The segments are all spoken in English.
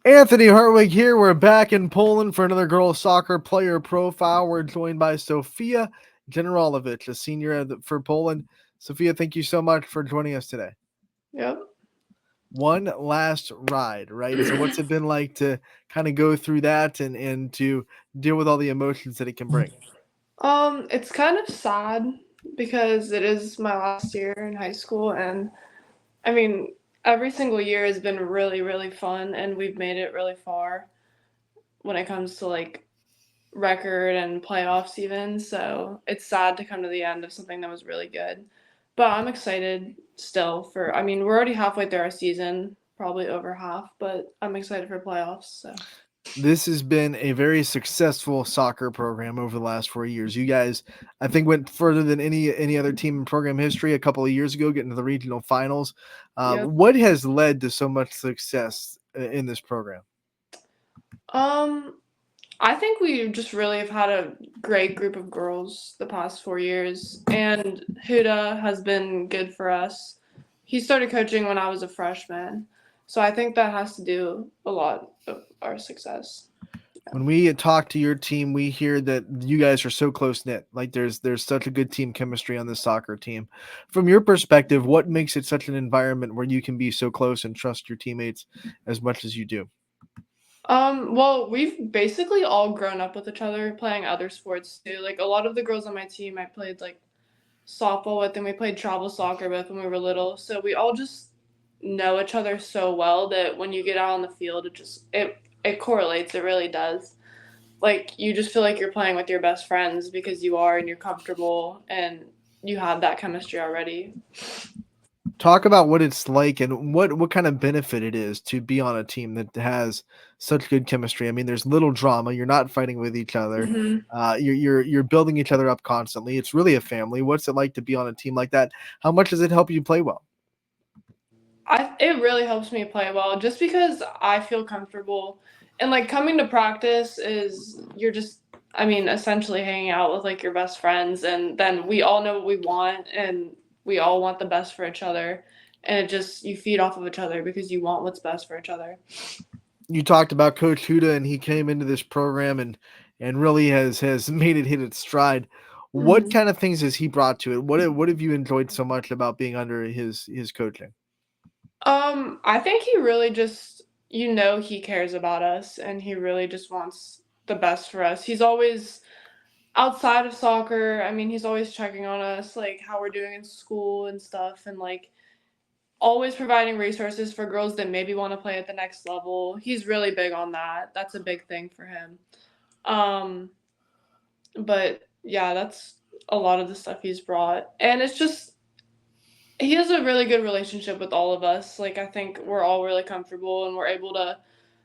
Anthony Hartwig here. We're back in Poland for another girls soccer player profile. We're joined by Sofia Generalowicz, a senior for Poland. Sofia, thank you so much for joining us today. Yep. One last ride, right? So, what's it been like to kind of go through that and to deal with all the emotions that it can bring? It's kind of sad because it is my last year in high school, and I mean, every single year has been really, really fun, and we've made it really far when it comes to like record and playoffs, even. So it's sad to come to the end of something that was really good. But I'm excited still for, I mean, we're already halfway through our season, probably over half, but I'm excited for playoffs. So, This has been a very successful soccer program over the last 4 years. You guys, I think, went further than any other team in program history a couple of years ago, getting to the regional finals. yep. What has led to so much success in this program? Um, I think we just really have had a great group of girls the past 4 years, and Huda has been good for us. He started coaching when I was a freshman, so I think that has to do a lot of our success. When we talk to your team, we hear that you guys are so close knit. Like there's such a good team chemistry on this soccer team. From your perspective, what makes it such an environment where you can be so close and trust your teammates as much as you do? Well, we've basically all grown up with each other playing other sports too. Like a lot of the girls on my team, I played like softball with, and we played travel soccer with when we were little. So we all just know each other so well that when you get out on the field, it correlates. It really does. Like you just feel like you're playing with your best friends because you are and you're comfortable and you have that chemistry already. Talk about what it's like and what kind of benefit it is to be on a team that has such good chemistry. I mean, there's little drama. You're not fighting with each other. Hmm. You're building each other up constantly. It's really a family. What's it like to be on a team like that? How much does it help you play well? It really helps me play well just because I feel comfortable, and like coming to practice is you're just, I mean, essentially hanging out with like your best friends, and then we all know what we want and we all want the best for each other, and it just you feed off of each other because you want what's best for each other. You talked about Coach Huda, and he came into this program and really has made it hit its stride. What Hmm. kind of things has he brought to it? What have you enjoyed so much about being under his coaching? I think he really just, he cares about us and he really just wants the best for us. He's always outside of soccer. I mean, he's always checking on us, like how we're doing in school and stuff, and like always providing resources for girls that maybe want to play at the next level. He's really big on that. That's a big thing for him. Um, but yeah, that's a lot of the stuff he's brought. And it's just he has a really good relationship with all of us. Like I think we're all really comfortable and we're able to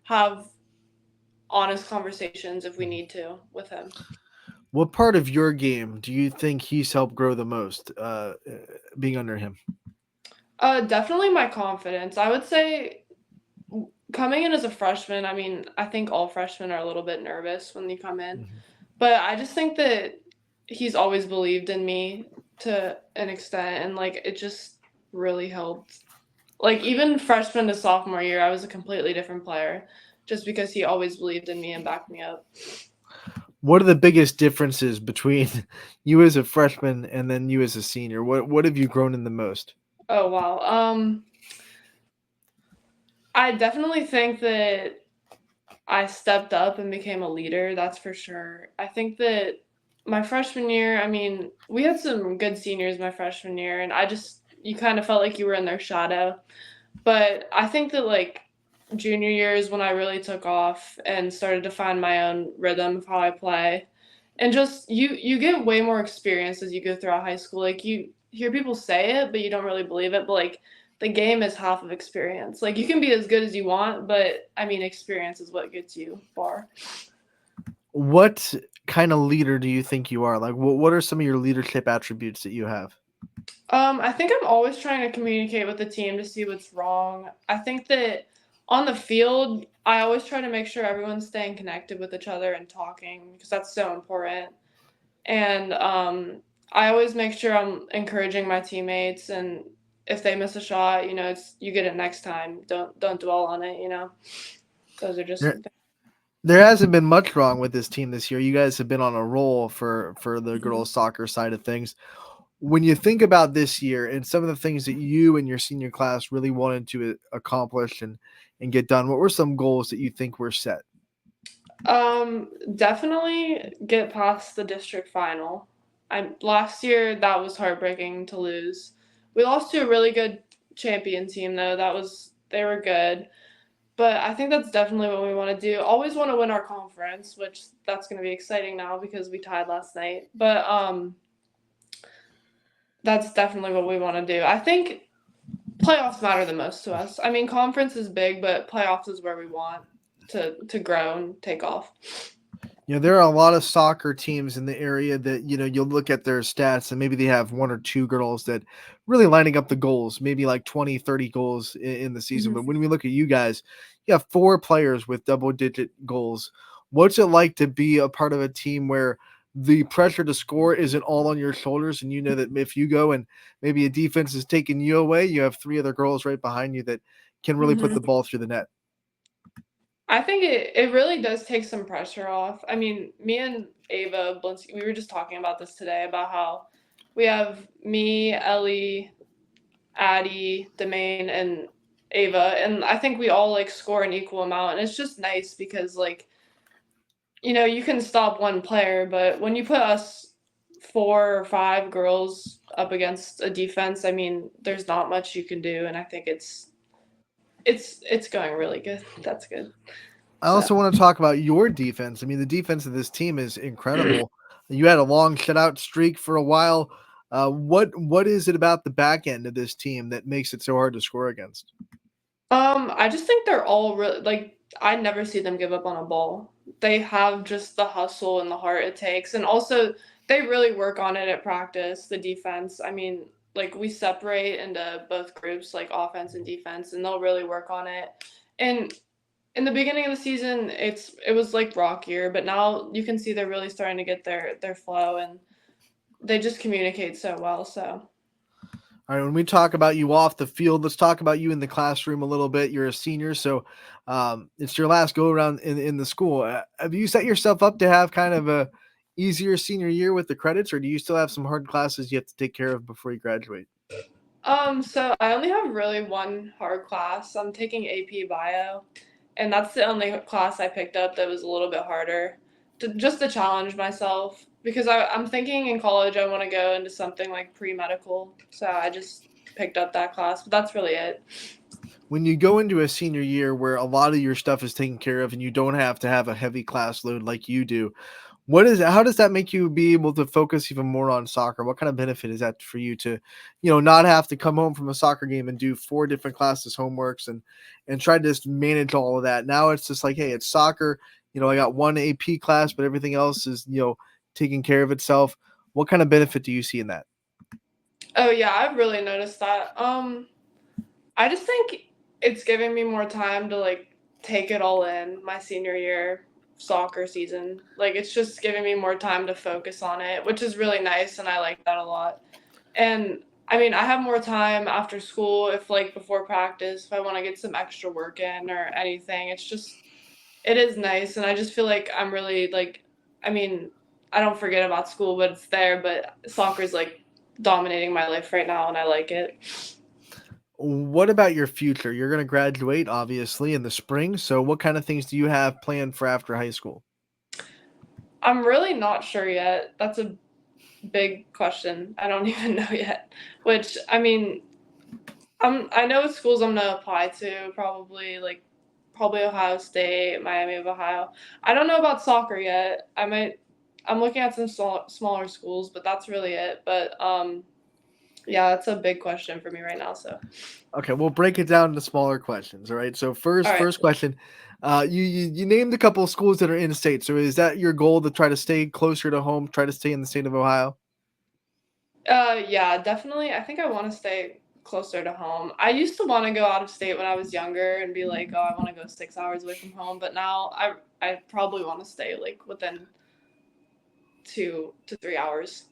have honest conversations if we need to with him. What part of your game do you think he's helped grow the most, being under him? Definitely my confidence. I would say coming in as a freshman, I mean, I think all freshmen are a little bit nervous when you come in, Mhm. but I just think that he's always believed in me to an extent, and like it just really helped. Like even freshman to sophomore year, I was a completely different player just because he always believed in me and backed me up. What are the biggest differences between you as a freshman and then you as a senior? What have you grown in the most? Oh wow. I definitely think that I stepped up and became a leader, that's for sure. I think that my freshman year, I mean, we had some good seniors my freshman year, and you kind of felt like you were in their shadow. But I think that, like, junior year is when I really took off and started to find my own rhythm of how I play. And just, you get way more experience as you go throughout high school. Like, you hear people say it, but you don't really believe it. But, like, the game is half of experience. Like, you can be as good as you want, but I mean, experience is what gets you far. What kind of leader do you think you are? Like, what are some of your leadership attributes that you have? I think I'm always trying to communicate with the team to see what's wrong. I think that on the field, I always try to make sure everyone's staying connected with each other and talking because that's so important. And I always make sure I'm encouraging my teammates, and if they miss a shot, it's you get it next time. Don't dwell on it. those are just There, some things. there hasn't been much wrong with this team this year. You guys have been on a roll for the Mhm. girls soccer side of things. When you think about this year and some of the things that you and your senior class really wanted to accomplish and get done, what were some goals that you think were set? Definitely get past the district final. Last year that was heartbreaking to lose. We lost to a really good champion team though. They were good. But I think that's definitely what we want to do. Always want to win our conference, which that's going to be exciting now because we tied last night. But that's definitely what we want to do. I think playoffs matter the most to us. I mean, conference is big, but playoffs is where we want to grow and take off. There are a lot of soccer teams in the area that, you'll look at their stats and maybe they have one or two girls that really lining up the goals, maybe like 20, 30 goals in the season. Mhm. But when we look at you guys, you have four players with double digit goals. What's it like to be a part of a team where the pressure to score isn't all on your shoulders? And you know that if you go and maybe a defense is taking you away, you have three other girls right behind you that can really put Mhm. the ball through the net. I think it really does take some pressure off. I mean, me and Ava Blinsky, we were just talking about this today about how we have me, Ellie, Addie, Demain, and Ava, and I think we all like score an equal amount, and it's just nice because like you can stop one player, but when you put us 4 or 5 girls up against a defense, I mean, there's not much you can do, and I think it's going really good. That's good. I So. also want to talk about your defense. I mean, the defense of this team is incredible. You had a long shutout streak for a while. What is it about the back end of this team that makes it so hard to score against? I just think they're all really like I never see them give up on a ball. They have just the hustle and the heart it takes, and also they really work on it at practice. The defense, I mean, like we separate into both groups, like offense and defense, and they'll really work on it. And in the beginning of the season, it was like rockier, but now you can see they're really starting to get their flow, and they just communicate so well. So. All right, when we talk about you off the field, let's talk about you in the classroom a little bit. You're a senior, so it's your last go around in the school. Have you set yourself up to have kind of a easier senior year with the credits, or do you still have some hard classes you have to take care of before you graduate? So I only have really one hard class. I'm taking AP Bio, and that's the only class I picked up that was a little bit harder, just to challenge myself because I'm thinking in college I want to go into something like pre-medical. So I just picked up that class, but that's really it. When you go into a senior year where a lot of your stuff is taken care of and you don't have to have a heavy class load like you do, how does that make you be able to focus even more on soccer? What kind of benefit is that for you to, not have to come home from a soccer game and do four different classes homeworks and try to just manage all of that? Now it's just like, hey, it's soccer. I got one AP class, but everything else is, taking care of itself. What kind of benefit do you see in that? Oh yeah, I've really noticed that. I just think it's giving me more time to like take it all in my senior year soccer season. Like it's just giving me more time to focus on it, which is really nice and I like that a lot. And I mean, I have more time after school if like before practice if I want to get some extra work in or anything. It is nice and I just feel like I'm really like I mean, I don't forget about school, but it's there, but soccer's like dominating my life right now and I like it. What about your future? You're going to graduate, obviously, in the spring. So, what kind of things do you have planned for after high school? I'm really not sure yet. That's a big question. I don't even know yet. Which I mean, I know what schools I'm gonna apply to. Probably Ohio State, Miami of Ohio. I don't know about soccer yet. I'm looking at some smaller schools, but that's really it. But yeah, that's a big question for me right now. So Okay, we'll break it down into smaller questions. All right. So all right. first question, you named a couple of schools that are in state. So is that your goal to try to stay closer to home, try to stay in the state of Ohio? Yeah, definitely. I think I want to stay closer to home. I used to want to go out of state when I was younger and be like, oh, I want to go 6 hours away from home. But now I probably want to stay like within 2 to 3 hours.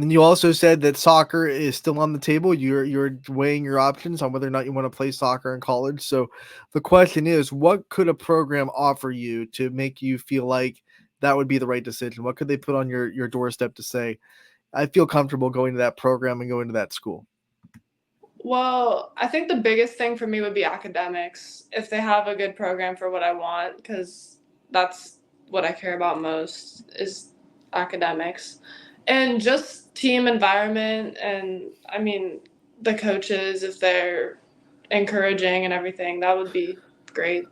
And you also said that soccer is still on the table. You're weighing your options on whether or not you want to play soccer in college. So the question is, what could a program offer you to make you feel like that would be the right decision? What could they put on your doorstep to say, I feel comfortable going to that program and going to that school? Well, I think the biggest thing for me would be academics. If they have a good program for what I want, because that's what I care about most is academics. And just team environment and I mean the coaches if they're encouraging and everything, that would be great.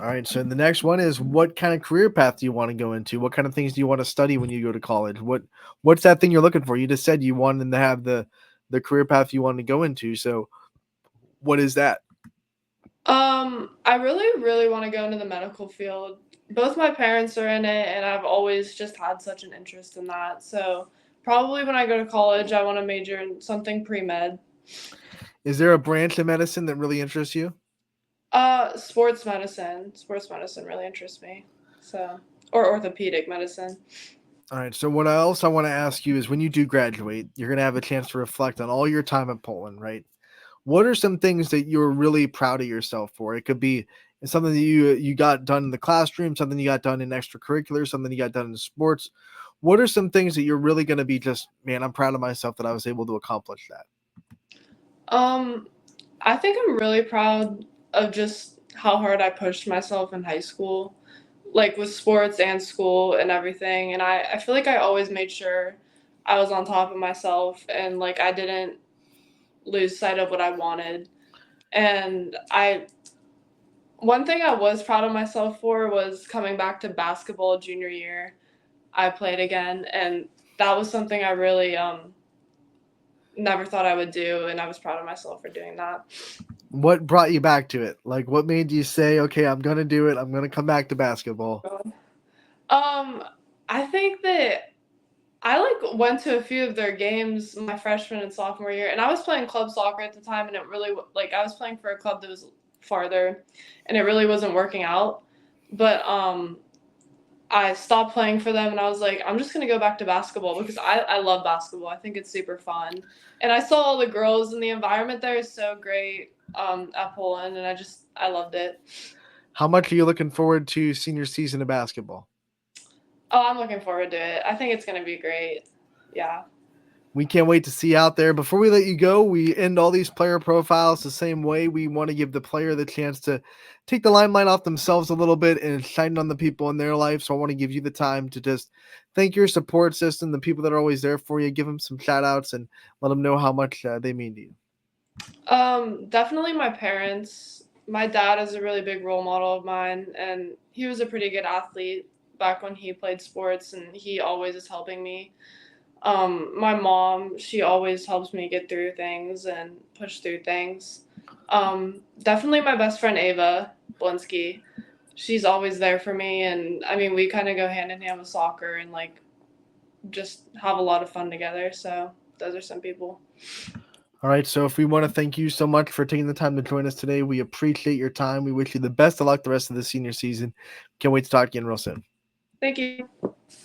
All right. So the next one is, what kind of career path do you want to go into? What kind of things do you want to study when you go to college? What's that thing you're looking for? You just said you wanted to have the career path you want to go into. So what is that? I really, really want to go into the medical field. Both my parents are in it, and I've always just had such an interest in that. So probably when I go to college, I want to major in something pre-med. Is there a branch of medicine that really interests you? Sports medicine. Sports medicine really interests me. So, or orthopedic medicine. All right. So what else I want to ask you is, when you do graduate, you're going to have a chance to reflect on all your time at Poland, right? What are some things that you're really proud of yourself for? It could be something that you got done in the classroom, something you got done in extracurricular, something you got done in sports. What are some things that you're really going to be just, man, I'm proud of myself that I was able to accomplish that? Um, I think I'm really proud of just how hard I pushed myself in high school, like with sports and school and everything. And I feel like I always made sure I was on top of myself and like I didn't lose sight of what I wanted. And one thing I was proud of myself for was coming back to basketball junior year. I played again, and that was something I really never thought I would do, and I was proud of myself for doing that. What brought you back to it? Like, what made you say, okay, I'm going to do it. I'm going to come back to basketball. Um, I think that I like went to a few of their games my freshman and sophomore year, and I was playing club soccer at the time, and it really like I was playing for a club that was farther, and it really wasn't working out. But I stopped playing for them, and I was like, I'm just gonna go back to basketball because I love basketball. I think it's super fun, and I saw all the girls, and the environment there is so great at Poland, and I loved it. How much are you looking forward to senior season of basketball? Oh, I'm looking forward to it. I think it's gonna be great. Yeah. We can't wait to see you out there. Before we let you go, we end all these player profiles the same way. We want to give the player the chance to take the limelight off themselves a little bit and shine on the people in their life. So I want to give you the time to just thank your support system, the people that are always there for you, give them some shout outs and let them know how much they mean to you. Definitely my parents. My dad is a really big role model of mine, and he was a pretty good athlete back when he played sports, and he always is helping me. My mom, she always helps me get through things and push through things. Definitely my best friend Ava Blinsky. She's always there for me, and I mean, we kind of go hand in hand with soccer and like just have a lot of fun together. So those are some people. All right. So if we want to thank you so much for taking the time to join us today, we appreciate your time. We wish you the best of luck the rest of the senior season. Can't wait to talk again real soon. Thank you.